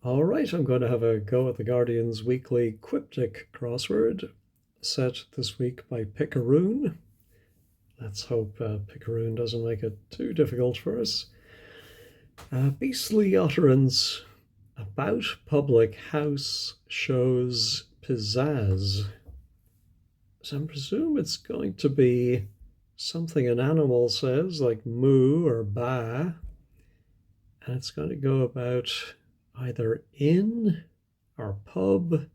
All right, I'm going to have a go at the Guardian's weekly Quiptic crossword, set this week by Picaroon. Let's hope Picaroon doesn't make it too difficult for us. Beastly utterance about public house shows pizzazz. So I presume it's going to be something an animal says, like moo or ba, and it's going to go about either inn or pub.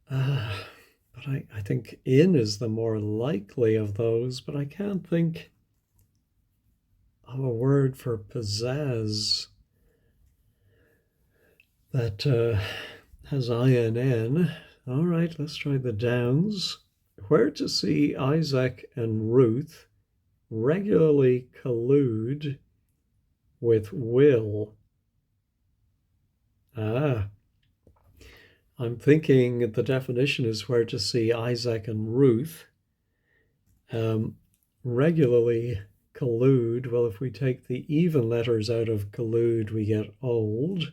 But I think inn is the more likely of those, but I can't think of a word for pizzazz that has INN. All right, let's try the Downs. Where to see Isaac and Ruth regularly collude with Will. I'm thinking the definition is where to see Isaac and Ruth regularly collude. Well, if we take the even letters out of collude, we get old,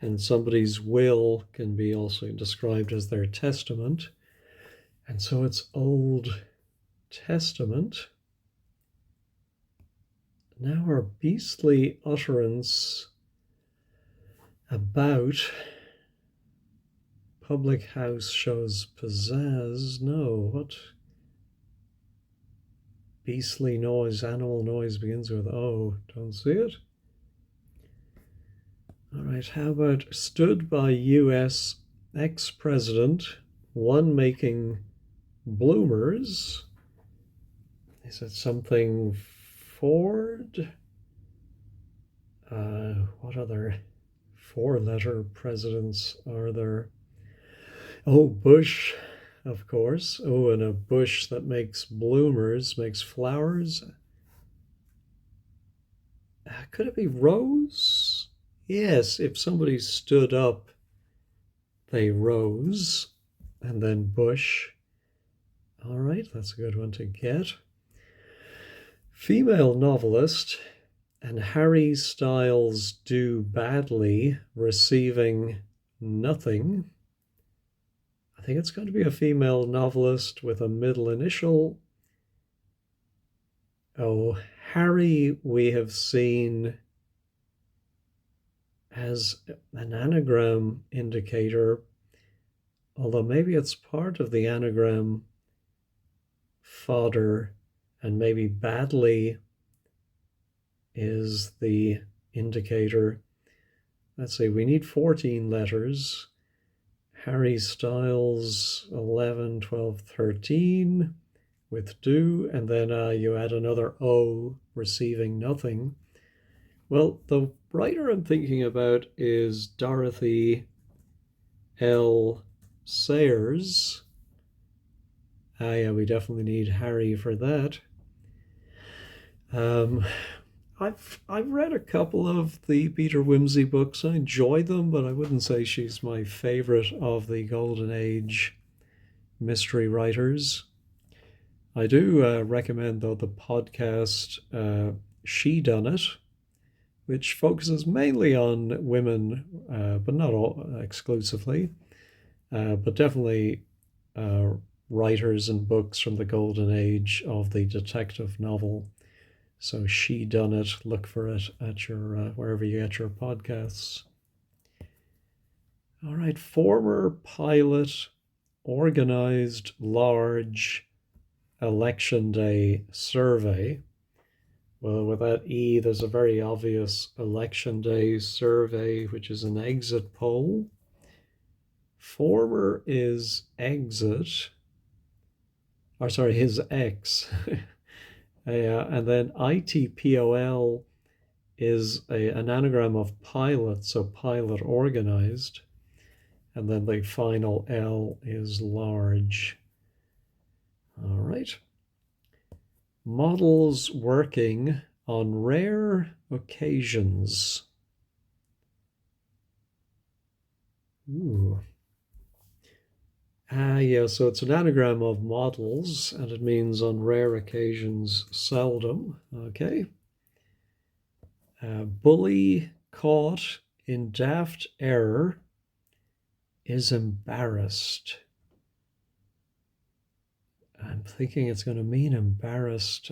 and somebody's will can be also described as their testament. And so it's Old Testament. Now our beastly utterance about public house shows pizzazz. No, what? Beastly noise, animal noise begins with O. Don't see it. All right, how about stood by US ex-president, one making bloomers. Is it something Ford? What other four-letter presidents are there? Oh, Bush, of course. Oh, and a bush that makes bloomers, makes flowers. Could it be Rose? Yes, if somebody stood up, they rose, and then Bush. All right, that's a good one to get. Female novelist, and Harry Styles do badly, receiving nothing. I think it's going to be a female novelist with a middle initial. Oh, Harry we have seen as an anagram indicator, although maybe it's part of the anagram fodder, and maybe badly is the indicator. Let's see, we need 14 letters. Harry Styles 11, 12, 13 with do, and then you add another O, receiving nothing. Well, the writer I'm thinking about is Dorothy L. Sayers. Yeah, we definitely need Harry for that. I've read a couple of the Peter Wimsey books. I enjoy them, but I wouldn't say she's my favorite of the Golden Age mystery writers. I do recommend, though, the podcast She Done It, which focuses mainly on women, but not all exclusively, but definitely writers and books from the Golden Age of the detective novel. So She Done It. Look for it at your wherever you get your podcasts. All right, former pilot organized large election day survey. Well, with that E, there's a very obvious election day survey, which is an exit poll. Former is exit, or sorry, his ex. And then ITPOL is an anagram of pilot, so pilot organized. And then the final L is large. All right. Models working on rare occasions. Ooh. Yeah, so it's an anagram of models, and it means on rare occasions, seldom. Okay. Bully caught in daft error is embarrassed. I'm thinking it's going to mean embarrassed.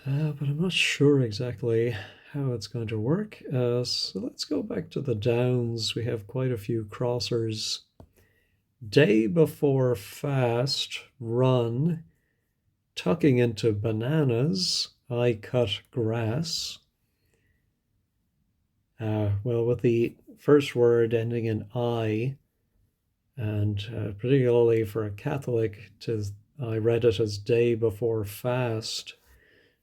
But I'm not sure exactly how it's going to work. So let's go back to the downs. We have quite a few crossers. Day before fast, run, tucking into bananas, I cut grass. Well, with the first word ending in I, and particularly for a Catholic, I read it as day before fast.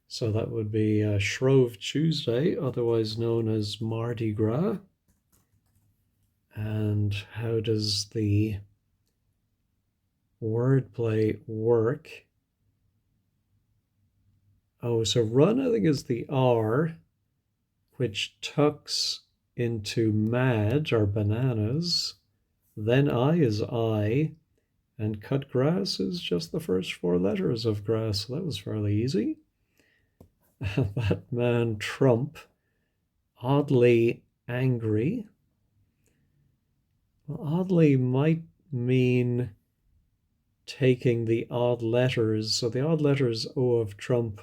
So that would be Shrove Tuesday, otherwise known as Mardi Gras. And how does the wordplay work? Oh, so run, I think, is the R, which tucks into mad or bananas. Then I is I, and cut grass is just the first four letters of grass. So that was fairly easy. That man Trump, oddly angry. Well, oddly might mean taking the odd letters. So the odd letters O of Trump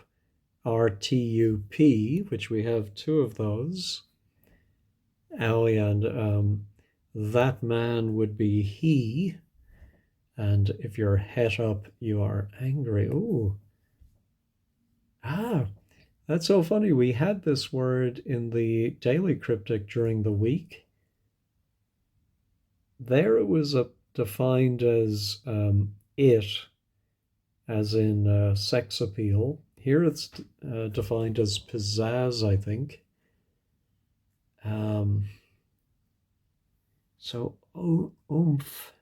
are TUP, which we have two of those. Oh, yeah, and that man would be he. And if you're het up, you are angry. Ooh. Ah, that's so funny. We had this word in the daily cryptic during the week. There it was defined as it, as in sex appeal. Here it's defined as pizzazz, I think. So, oomph.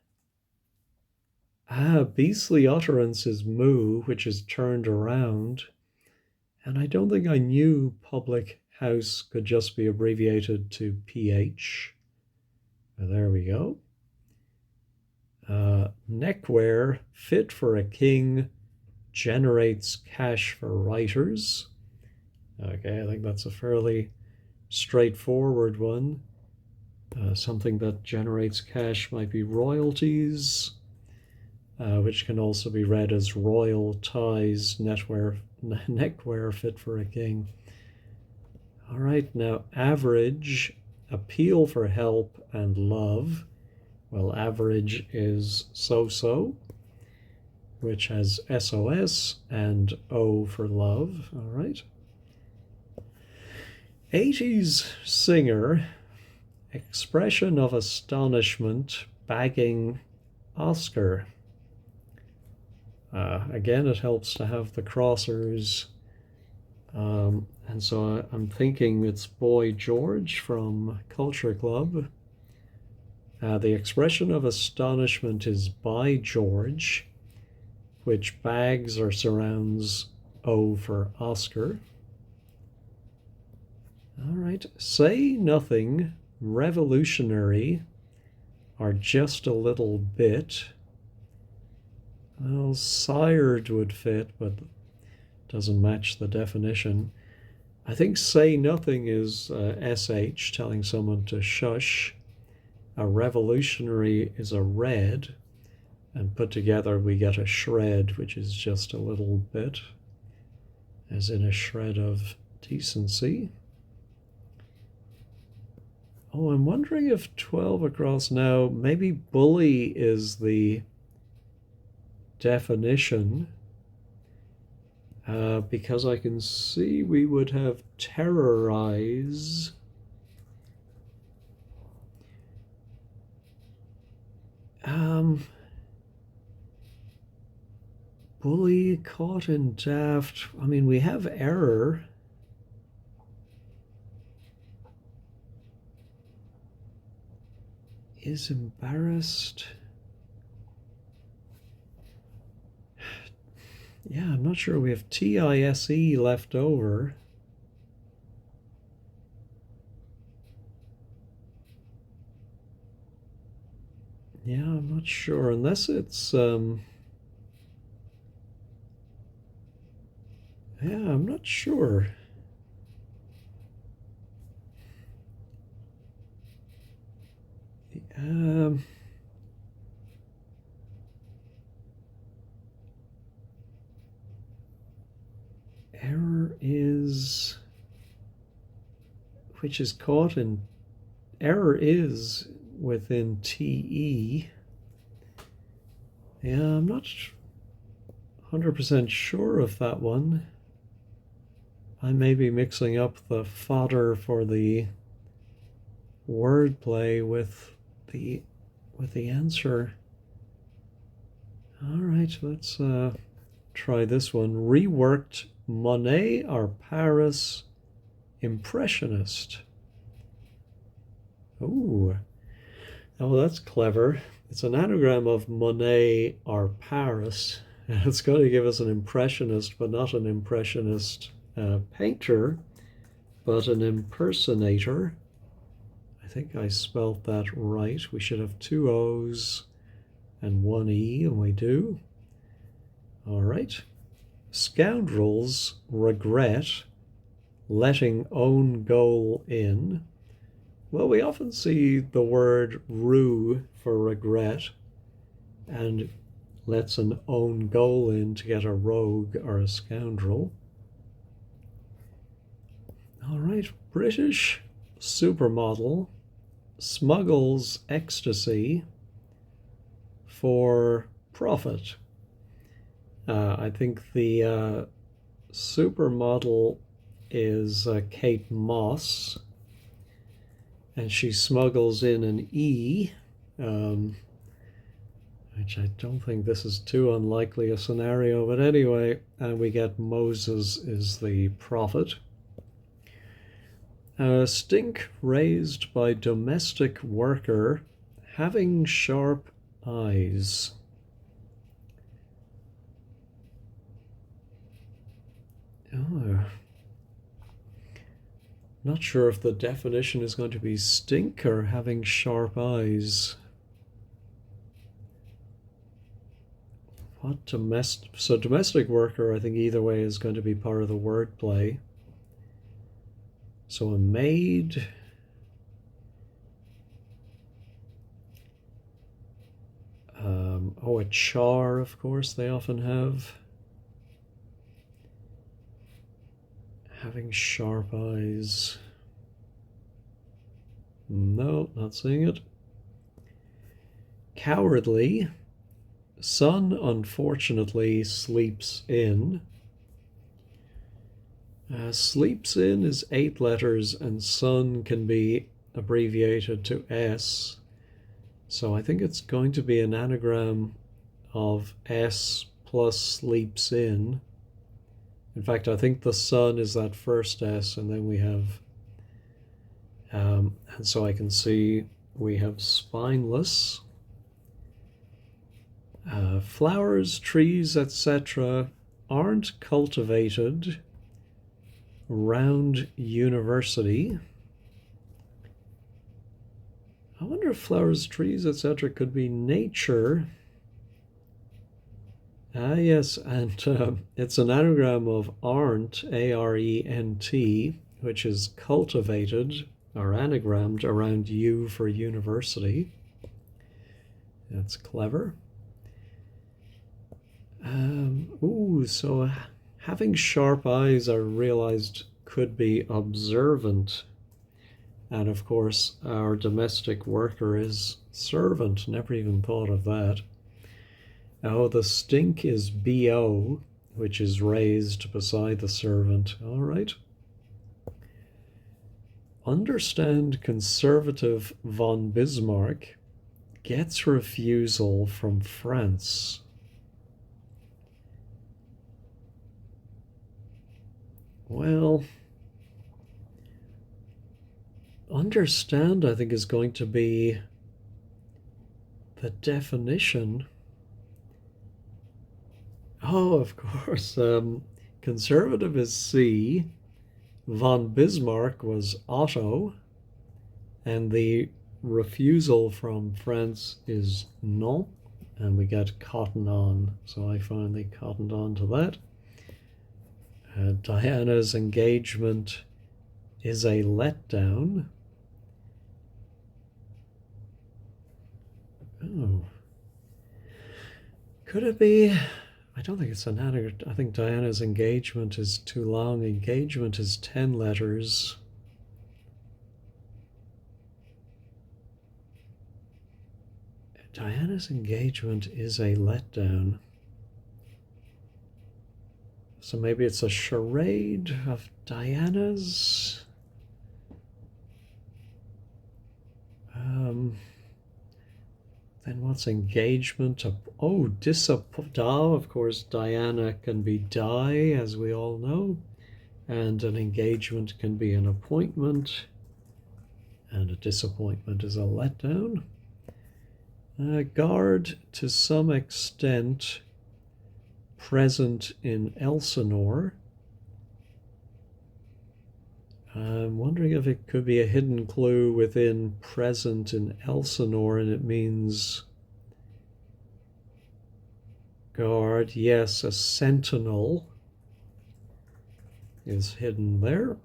Beastly utterance is moo, which is turned around. And I don't think I knew public house could just be abbreviated to PH. There we go. Neckwear, fit for a king, generates cash for writers. Okay, I think that's a fairly straightforward one. Something that generates cash might be royalties, which can also be read as royal ties, neckwear fit for a king. All right, now average, appeal for help and love. Well, average is so-so, which has SOS and O for love. All right. 80s singer, expression of astonishment, bagging Oscar. Again, it helps to have the crossers. And so I'm thinking it's Boy George from Culture Club. The expression of astonishment is by George, which bags or surrounds O for Oscar. All right, say nothing, revolutionary, or just a little bit. Well, sired would fit, but doesn't match the definition. I think say nothing is SH, telling someone to shush. A revolutionary is a red, and put together we get a shred, which is just a little bit, as in a shred of decency. Oh, I'm wondering if 12 across now, maybe bully is the definition, because I can see we would have terrorize. Bully, caught in daft. I mean, we have error. Is embarrassed. Yeah, I'm not sure. We have TISE left over. Yeah, I'm not sure. Unless it's Yeah, I'm not sure. Um, error is, which is caught in, error is within TE. Yeah, I'm not 100% sure of that one. I may be mixing up the fodder for the wordplay with the answer. All right, let's try this one. Reworked Monet or Paris Impressionist. Oh, that's clever. It's an anagram of Monet or Paris. And it's going to give us an impressionist, but not an impressionist painter, but an impersonator. I think I spelt that right. We should have 2 O's and 1 E, and we do. All right. Scoundrels regret letting own goal in. Well, we often see the word rue for regret and lets an own goal in to get a rogue or a scoundrel. All right, British supermodel smuggles ecstasy for profit. I think the supermodel is Kate Moss, and she smuggles in an E, which I don't think this is too unlikely a scenario, but anyway, and we get Moses is the prophet. Stink raised by domestic worker having sharp eyes. Oh, not sure if the definition is going to be stink or having sharp eyes. What domestic? So domestic worker, I think either way is going to be part of the wordplay. So a maid. A char, of course, they often have. Having sharp eyes. No, not seeing it. Cowardly. Son, unfortunately, sleeps in. Sleeps in is 8 letters, and son can be abbreviated to S. So I think it's going to be an anagram of S plus sleeps in. In fact, I think the son is that first S, and then we have, and so I can see we have spineless. Flowers, trees, etc. aren't cultivated around university. I wonder if flowers, trees, etc. could be nature. Yes, and it's an anagram of aren't, A-R-E-N-T, which is cultivated or anagrammed around U for university. That's clever. So having sharp eyes, I realized, could be observant. And of course, our domestic worker is servant. Never even thought of that. Oh, the stink is B-O, which is raised beside the servant. All right. Understand conservative von Bismarck gets refusal from France. Well, understand, I think, is going to be the definition. Oh, of course. Conservative is C. Von Bismarck was Otto. And the refusal from France is non. And we get cotton on. So I finally cottoned on to that. Diana's engagement is a letdown. Oh. Could it be? I don't think it's an anagram. I think Diana's engagement is too long. Engagement is 10 letters. Diana's engagement is a letdown. So maybe it's a charade of Diana's. Then what's engagement? Oh, of course, Diana can be die, as we all know. And an engagement can be an appointment. And a disappointment is a letdown. Guard, to some extent, present in Elsinore. I'm wondering if it could be a hidden clue within present in Elsinore, and it means guard. Yes, a sentinel is hidden there.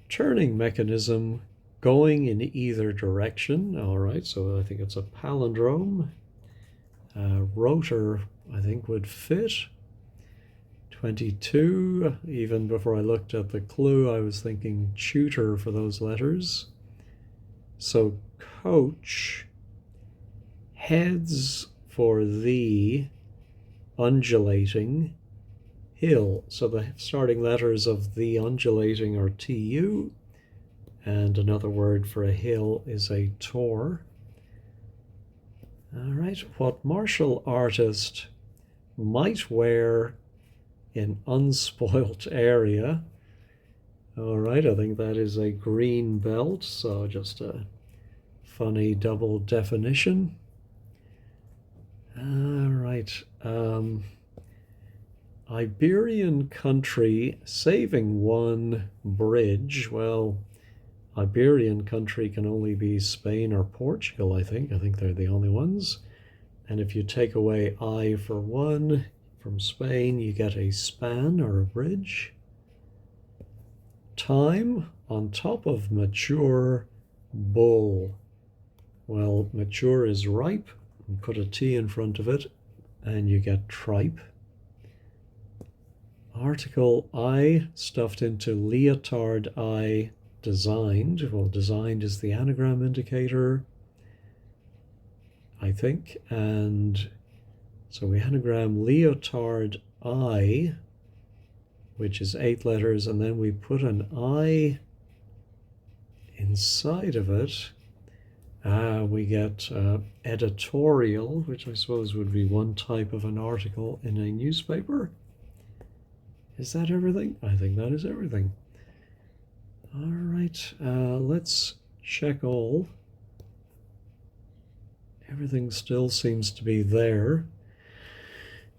Turning mechanism, going in either direction. All right, so I think it's a palindrome. Rotor, I think, would fit. 22, even before I looked at the clue, I was thinking tutor for those letters. So coach, heads for the, undulating, hill. So the starting letters of the undulating are TU, and another word for a hill is a tor. All right, what martial artist might wear in unspoilt area? All right, I think that is a green belt, so just a funny double definition. All right, Iberian country saving one bridge. Well, Iberian country can only be Spain or Portugal, I think. I think they're the only ones. And if you take away I for one from Spain, you get a span or a bridge. Time, on top of mature, bull. Well, mature is ripe. Put a T in front of it, and you get tripe. Article I stuffed into leotard I designed. Well, designed is the anagram indicator, I think. And so we anagram leotard I, which is 8 letters, and then we put an I inside of it. We get editorial, which I suppose would be one type of an article in a newspaper. Is that everything? I think that is everything. All right, let's check all. Everything still seems to be there.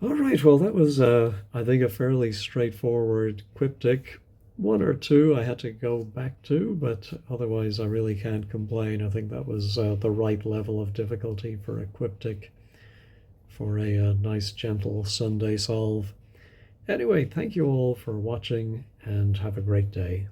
All right, well, that was, I think, a fairly straightforward Quiptic. One or two I had to go back to, but otherwise I really can't complain. I think that was the right level of difficulty for a Quiptic for a nice, gentle Sunday solve. Anyway, thank you all for watching, and have a great day.